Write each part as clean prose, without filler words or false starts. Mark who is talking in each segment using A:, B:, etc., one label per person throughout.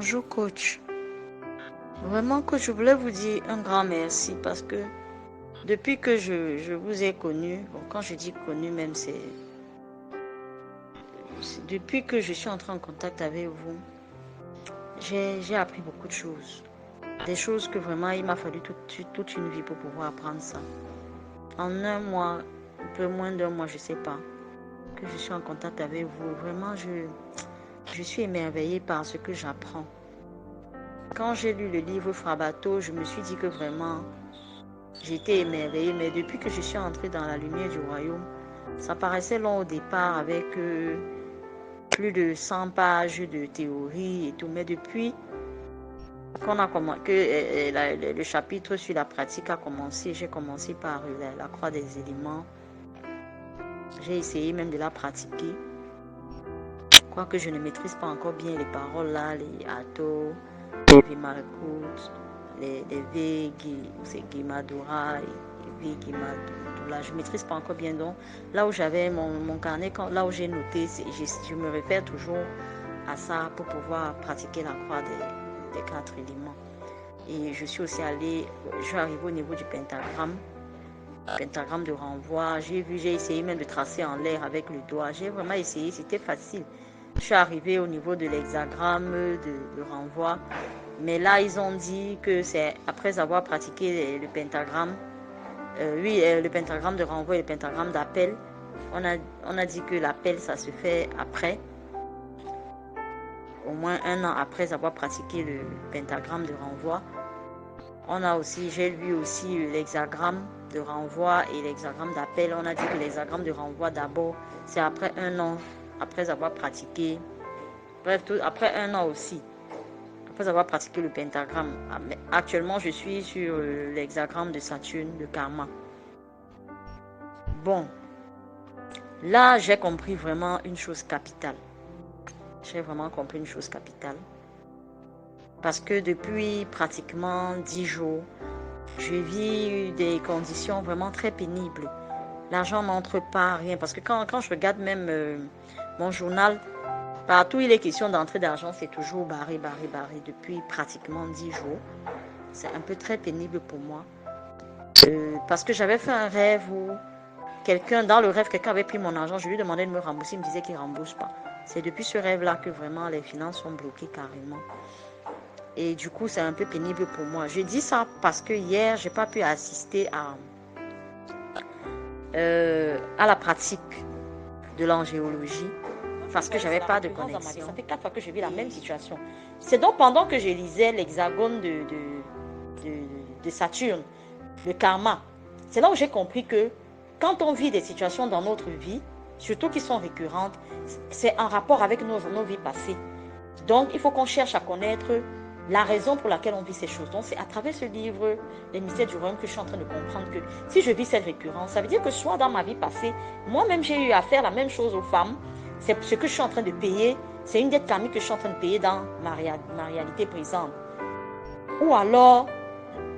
A: Bonjour coach. Vraiment coach, je voulais vous dire un grand merci parce que depuis que je vous ai connu, bon, quand je dis connu même c'est depuis que je suis entrée en contact avec vous, j'ai appris beaucoup de choses. Des choses que vraiment il m'a fallu toute une vie pour pouvoir apprendre ça. En un mois, un peu moins d'un mois, je sais pas, que je suis en contact avec vous. Vraiment, je suis émerveillée par ce que j'apprends. Quand j'ai lu le livre Frabato, je me suis dit que vraiment, j'étais émerveillée. Mais depuis que je suis entrée dans la lumière du royaume, ça paraissait long au départ avec plus de 100 pages de théorie et tout. Mais depuis que le chapitre sur la pratique a commencé, j'ai commencé par la croix des éléments. J'ai essayé même de la pratiquer. Quoique je ne maîtrise pas encore bien les paroles là, les ato, les vimalkut, les vegi, c'est gimadura, et vigimadura. Je ne maîtrise pas encore bien. Donc là où j'avais mon carnet, là où j'ai noté, je me réfère toujours à ça pour pouvoir pratiquer la croix des 4 éléments. Et je suis aussi allée, je suis arrivée au niveau du pentagramme de renvoi. J'ai essayé même de tracer en l'air avec le doigt. J'ai vraiment essayé, c'était facile. Je suis arrivée au niveau de l'hexagramme de renvoi. Mais là, ils ont dit que c'est après avoir pratiqué le pentagramme, le pentagramme de renvoi et le pentagramme d'appel. On a dit que l'appel, ça se fait après. Au moins 1 an après avoir pratiqué le pentagramme de renvoi. J'ai lu aussi l'hexagramme de renvoi et l'hexagramme d'appel. On a dit que l'hexagramme de renvoi d'abord, c'est après 1 an, après avoir pratiqué. Bref, après 1 an aussi, après avoir pratiqué le pentagramme. Actuellement, je suis sur l'hexagramme de Saturne, de Karma. Bon, là, j'ai compris vraiment une chose capitale. J'ai vraiment compris une chose capitale. Parce que depuis pratiquement 10 jours, je vis des conditions vraiment très pénibles. L'argent n'entre pas, rien. Parce que quand je regarde même mon journal, partout il est question d'entrée d'argent, c'est toujours barré depuis pratiquement 10 jours. C'est un peu très pénible pour moi. Parce que j'avais fait un rêve où dans le rêve, quelqu'un avait pris mon argent, je lui demandais de me rembourser, il me disait qu'il ne rembourse pas. C'est depuis ce rêve-là que vraiment les finances sont bloquées carrément. Et du coup, c'est un peu pénible pour moi. Je dis ça parce que hier, je n'ai pas pu assister à la pratique de l'angéologie parce que je n'avais pas de connexion. Ça fait 4 fois que je vis la même situation. C'est donc pendant que je lisais l'hexagone de Saturne, le karma, c'est là où j'ai compris que quand on vit des situations dans notre vie, surtout qui sont récurrentes, c'est en rapport avec nos vies passées. Donc, il faut qu'on cherche à connaître la raison pour laquelle on vit ces choses. Donc, c'est à travers ce livre, Les mystères du royaume, que je suis en train de comprendre que si je vis cette récurrence, ça veut dire que soit dans ma vie passée, moi-même j'ai eu à faire la même chose aux femmes. C'est ce que je suis en train de payer. C'est une dette karmique que je suis en train de payer dans ma réalité présente. Ou alors,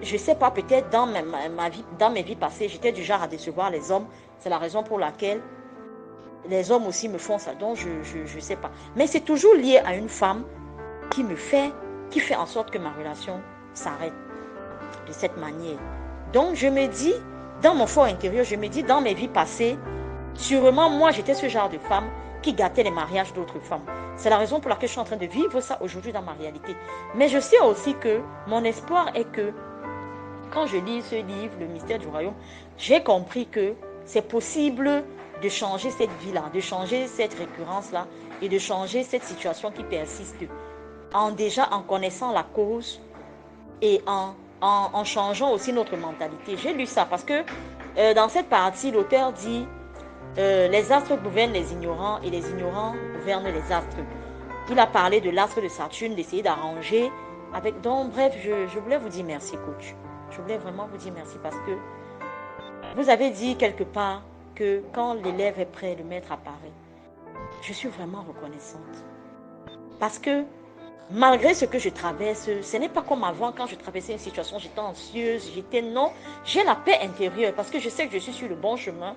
A: je ne sais pas, peut-être dans mes vies passées, j'étais du genre à décevoir les hommes. C'est la raison pour laquelle les hommes aussi me font ça. Donc, je ne sais pas. Mais c'est toujours lié à une femme qui fait en sorte que ma relation s'arrête de cette manière. Donc, je me dis, dans mon fort intérieur, je me dis, dans mes vies passées, sûrement, moi, j'étais ce genre de femme qui gâtait les mariages d'autres femmes. C'est la raison pour laquelle je suis en train de vivre ça aujourd'hui dans ma réalité. Mais je sais aussi que mon espoir est que, quand je lis ce livre, Le mystère du royaume, j'ai compris que c'est possible de changer cette vie-là, de changer cette récurrence-là et de changer cette situation qui persiste. Déjà en connaissant la cause et en changeant aussi notre mentalité. J'ai lu ça parce que dans cette partie, l'auteur dit les astres gouvernent les ignorants et les ignorants gouvernent les astres. Il a parlé de l'astre de Saturne, d'essayer d'arranger avec... Donc bref, je voulais vous dire merci coach. Je voulais vraiment vous dire merci parce que vous avez dit quelque part que quand l'élève est prêt, le maître apparaît. Je suis vraiment reconnaissante. Parce que malgré ce que je traverse, ce n'est pas comme avant quand je traversais une situation, j'étais anxieuse, non, j'ai la paix intérieure parce que je sais que je suis sur le bon chemin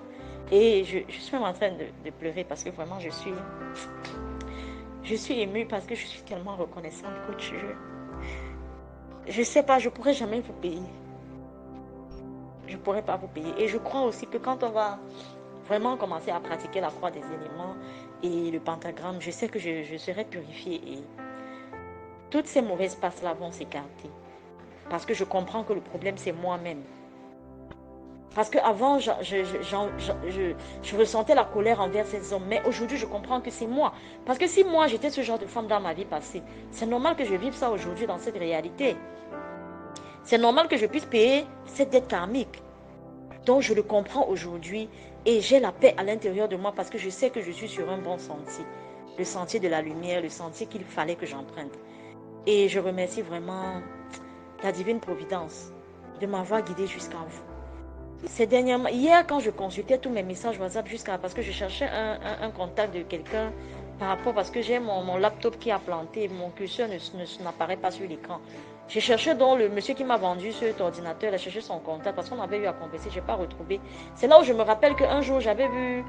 A: et je suis même en train de pleurer parce que vraiment je Je suis émue parce que je suis tellement reconnaissante, coach. Je sais pas, je pourrais jamais vous payer. Je pourrais pas vous payer. Et je crois aussi que quand on va vraiment commencer à pratiquer la croix des éléments et le pentagramme, je sais que je serai purifiée et toutes ces mauvaises passes-là vont s'écarter. Parce que je comprends que le problème, c'est moi-même. Parce qu'avant, je ressentais la colère envers ces hommes. Mais aujourd'hui, je comprends que c'est moi. Parce que si moi, j'étais ce genre de femme dans ma vie passée, c'est normal que je vive ça aujourd'hui dans cette réalité. C'est normal que je puisse payer cette dette karmique. Donc, je le comprends aujourd'hui et j'ai la paix à l'intérieur de moi parce que je sais que je suis sur un bon sentier. Le sentier de la lumière, le sentier qu'il fallait que j'emprunte. Et je remercie vraiment la divine providence de m'avoir guidée jusqu'à vous. Ces dernièrement, hier, quand je consultais tous mes messages WhatsApp parce que je cherchais un contact de quelqu'un par rapport, parce que j'ai mon laptop qui a planté, mon curseur n'apparaît pas sur l'écran. J'ai cherché donc le monsieur qui m'a vendu cet ordinateur, j'ai cherché son contact parce qu'on avait eu à converser, je n'ai pas retrouvé. C'est là où je me rappelle qu'un jour, j'avais vu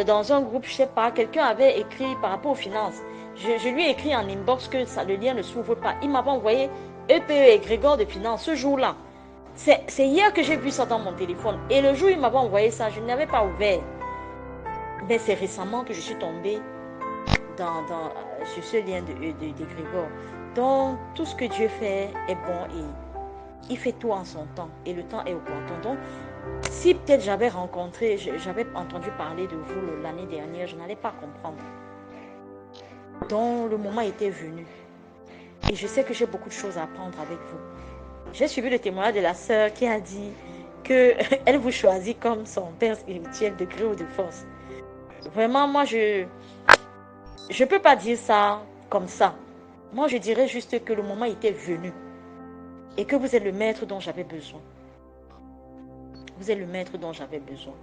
A: dans un groupe, je ne sais pas, quelqu'un avait écrit par rapport aux finances. Je lui ai écrit en inbox que le lien ne s'ouvre pas. Il m'avait envoyé EPE et Grégor de finance ce jour-là. C'est hier que j'ai vu ça dans mon téléphone. Et le jour où il m'avait envoyé ça, je n'avais pas ouvert. Mais c'est récemment que je suis tombée sur ce lien de Grégor. Donc, tout ce que Dieu fait est bon et il fait tout en son temps. Et le temps est opportun. Donc, si peut-être j'avais entendu parler de vous l'année dernière, je n'allais pas comprendre. Donc, le moment était venu. Et je sais que j'ai beaucoup de choses à apprendre avec vous. J'ai suivi le témoignage de la sœur qui a dit qu'elle vous choisit comme son père spirituel de gré ou de force. Vraiment, moi, je ne peux pas dire ça comme ça. Moi, je dirais juste que le moment était venu et que vous êtes le maître dont j'avais besoin. Vous êtes le maître dont j'avais besoin.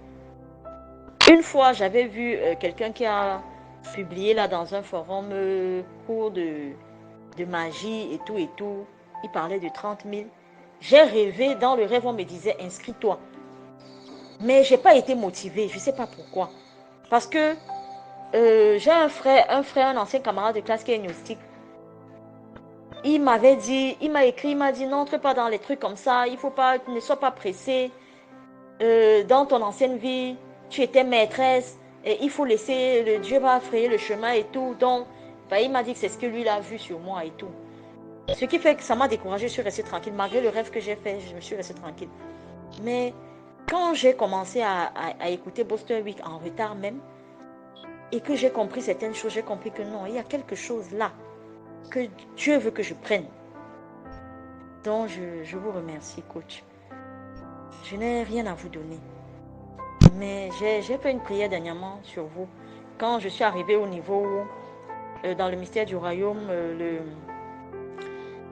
A: Une fois, j'avais vu quelqu'un qui a publié là dans un forum cours de magie et tout et tout. Il parlait de 30 000. J'ai rêvé, dans le rêve, on me disait inscris-toi. Mais je n'ai pas été motivée, je ne sais pas pourquoi. Parce que j'ai un ancien camarade de classe qui est gnostique. Il m'a écrit, il m'a dit n'entre pas dans les trucs comme ça, ne sois pas pressé. Dans ton ancienne vie, tu étais maîtresse, et il faut laisser, Dieu va frayer le chemin et tout. Donc, il m'a dit que c'est ce que lui il a vu sur moi et tout. Ce qui fait que ça m'a découragée, je suis restée tranquille. Malgré le rêve que j'ai fait, je me suis restée tranquille. Mais quand j'ai commencé à écouter Boston Week en retard même, et que j'ai compris certaines choses, j'ai compris que non, il y a quelque chose là que Dieu veut que je prenne. Donc, je vous remercie, coach. Je n'ai rien à vous donner. Mais j'ai fait une prière dernièrement sur vous. Quand je suis arrivée au niveau où, dans le mystère du royaume,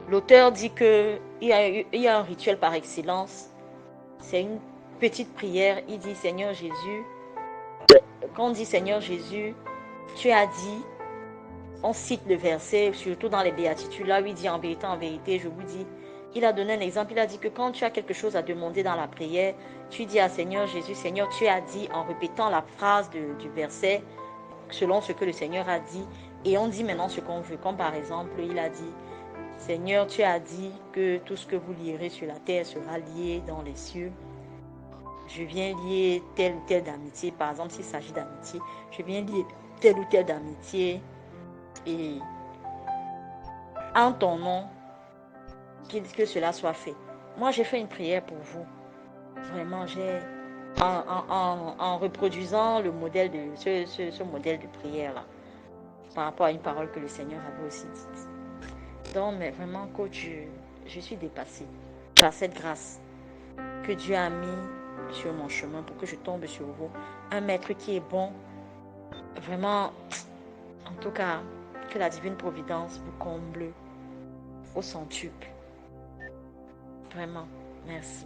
A: l'auteur dit qu'il y a un rituel par excellence. C'est une petite prière. Il dit, Seigneur Jésus, quand on dit Seigneur Jésus, tu as dit, on cite le verset, surtout dans les béatitudes, là où il dit en vérité, je vous dis, il a donné un exemple, il a dit que quand tu as quelque chose à demander dans la prière, tu dis à Seigneur Jésus, Seigneur, tu as dit, en répétant la phrase du verset, selon ce que le Seigneur a dit, et on dit maintenant ce qu'on veut, comme par exemple, il a dit, Seigneur, tu as dit que tout ce que vous lierez sur la terre sera lié dans les cieux. Je viens lier tel ou tel d'amitié, par exemple, s'il s'agit d'amitié, je viens lier tel ou tel d'amitié, et en ton nom, que cela soit fait. Moi, j'ai fait une prière pour vous. Vraiment, en reproduisant le modèle de ce modèle de prière-là, par rapport à une parole que le Seigneur avait aussi dite. Donc, mais vraiment, coach, je suis dépassée par cette grâce que Dieu a mis sur mon chemin pour que je tombe sur vous. Un maître qui est bon. Vraiment, en tout cas, que la divine providence vous comble au centuple. Vraiment, merci.